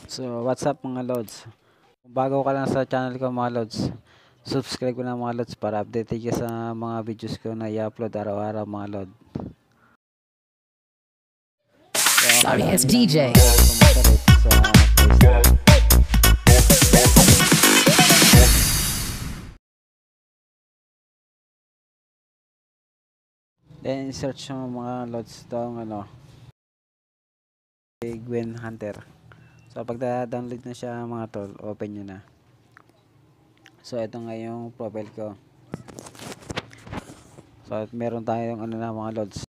So, what's up mga lods? Kung bago ka lang sa channel ko mga lods, subscribe ko na mga lods para updated ka sa mga videos ko na i-upload araw-araw mga lod. So, Sorry, kailangan it's nyo lang DJ. pumunta rito sa Play Store. Then, search mo mga lods itong Gwen Hunter. So, pag download na siya mga tol, open nyo na. So, ito nga yung profile ko. So, meron tayong na mga lods.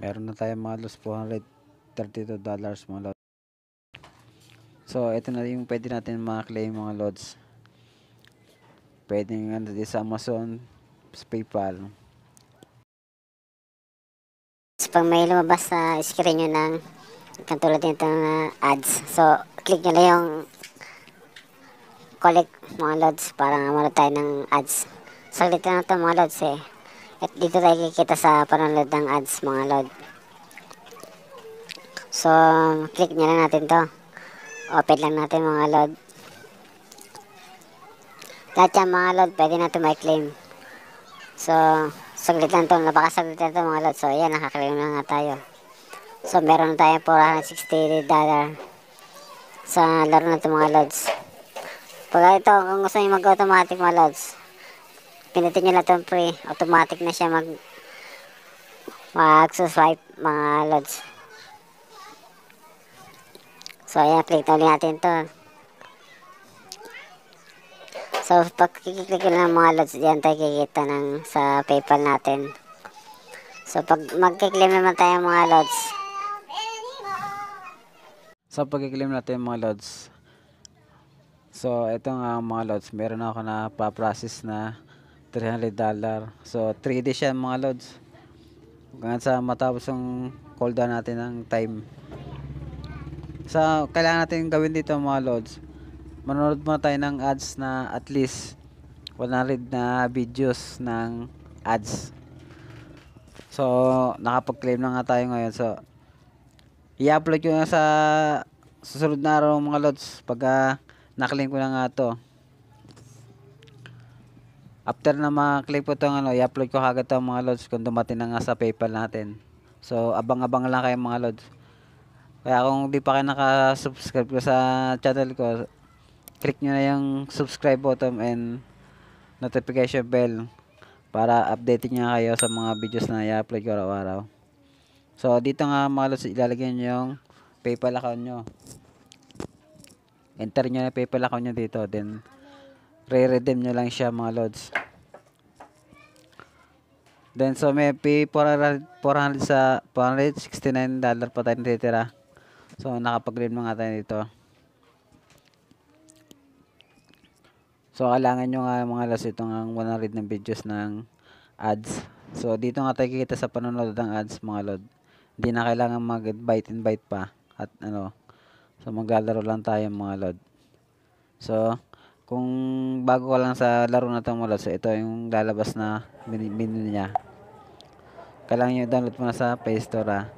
Meron na tayong mga lods $432 mga lods. So, ito na yung pwede natin ma-claim mga lods. Pwede nga natin sa Amazon, sa PayPal. So, pag may lumabas sa screen nyo ng katulad nitong ads, so click nyo lang yung collect mga lods para manood tayo ng ads. Saglit lang ito mga lods eh. At dito tayo kikita sa panonood ng ads mga lod. So, click nyo lang natin to. Open lang natin mga lod. Lahat yan mga lod, pwede na ito may claim. So, saglit lang to, napakasaglit lang to mga lod. So, ayan, nakaklaim na nga tayo. So, meron na tayong $460 sa laro na ito mga lods. Pag ito, kung gusto nyo mag-automatic mga lods, pinutin nyo lang itong free. Automatic na siya mag-swipe mga lods. So, ayan, click na ulit natin ito. So, pag kiklik lang mga lods, diyan tayo kikita ng sa PayPal natin. So, pag mag-claim naman tayo mga lods, So, pag-claim natin mga lods. So, ito nga mga lods. Meron ako na pa-process na $300. So, 3 days yan mga lods. Hanggang sa matapos yung cooldown natin ng time. So, kailangan natin gawin dito mga lods. Manonood muna tayo ng ads na at least 100 na videos ng ads. So, nakapag-claim na nga tayo ngayon. So, i-upload ko na sa susunod na araw mga lods pag na-claim ko na nga to. After na ma-claim ko itong i-upload ko kagad itong mga lods kung dumating na nga sa PayPal natin. So, abang-abang lang kayo mga lods. Kaya kung di pa kayo naka-subscribe ko sa channel ko, click nyo na yung subscribe button and notification bell para updating nyo kayo sa mga videos na i-upload ko araw-araw. So, dito nga mga lods, ilalagay nyo yung PayPal account nyo. Enter nyo na yung PayPal account nyo dito. Then, re-redeem nyo lang siya mga lods. Then, so may pay 400 sa $469 pa tayo natitira. So, nakapag-claim na nga tayo dito. So, kailangan nyo nga mga lods itong 100 ng videos ng ads. So, dito nga tayo kikita sa panonood ng ads mga lods. Hindi na kailangan mag-invite pa. At so maglalaro lang tayo mga lod. So, kung bago ka lang sa laro na ito mga lod, so ito yung lalabas na menu niya. Kailangan nyo download muna sa Play Store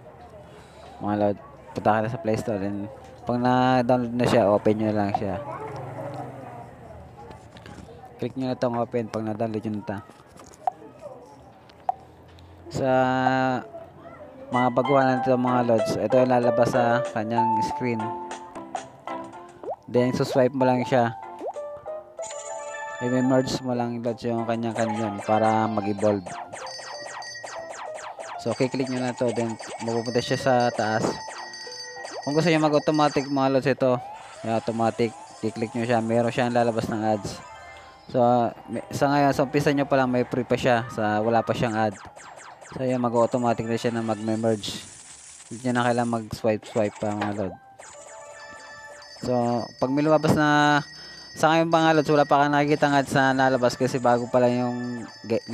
mga lod. Punta ka na sa Play Store. And pag na-download na siya, open nyo lang siya. Click nyo na itong open pag na-download nyo na ito. Sa mga baguhan nito mga lods, ito yung lalabas sa kanyang screen. Then, swipe mo lang siya. I-merge mo lang lods yung kanyang canyon para mag-evolve. So, click nyo na to. Then, mapupunta siya sa taas. Kung gusto nyo mag-automatic mga lods ito, yung automatic, i-click nyo siya. Meron siyang lalabas ng ads. So, sa ngayon, sa umpisa nyo pa lang, may free pa siya. Wala pa siyang ad. So, yun, mag-automatic na siya na mag-merge. Hindi na kailangan mag-swipe pa mga lods. So, pag may lumabas na sa ngayon mga lods, wala pa ka nakikita ng ads na nalabas kasi bago pa lang yung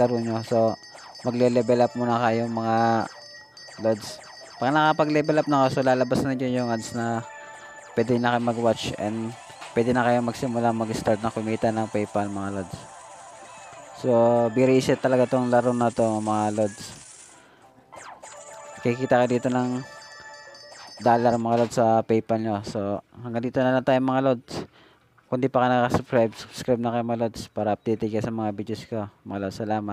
laro nyo. So, magle-level up muna kayo mga lods. Pag nakapag-level up na kayo, so lalabas na dyan yung ads na pwede na kayo mag-watch and pwede na kayo magsimula mag-start na kumita ng PayPal mga lods. So, very easy talaga tong laro na to mga lods. Kikita ka dito ng dollar mga lods sa PayPal nyo. So, hanggang dito na lang tayo mga lods. Kung di pa ka nakasubscribe, subscribe na kayo mga lods para updated ka sa mga videos ko. Mga lods, salamat.